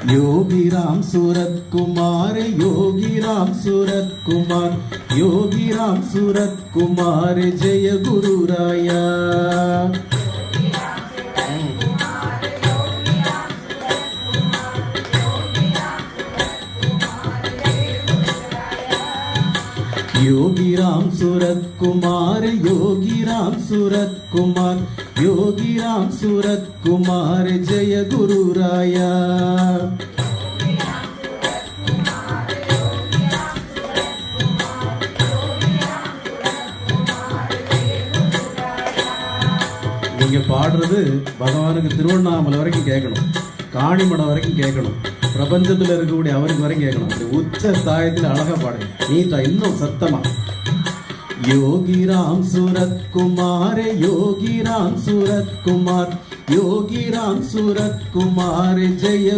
योगी राम सूरत कुमार, योगी राम सूरत कुमार, योगी राम सूरत कुमार, जय गुरु राया। योगी राम सूरत कुमार, योगी राम सूरत कुमार, योगी राम सूरत कुमार, जय गुरु राया। நீங்க பாடுறது பகவானுக்கு திருவண்ணாமலை வரைக்கும் கேட்கணும், காணிமடம் வரைக்கும் கேட்கணும், பிரபஞ்சத்தில் இருக்கக்கூடிய அவருக்கு வரைக்கும் கேட்கணும். உச்ச தாயத்தில் அழகா பாடுங்க, நீட்டா இன்னும் சத்தமா. योगी राम सूरत कुमार, योगी राम सूरत कुमार, योगी राम सूरत कुमार, जय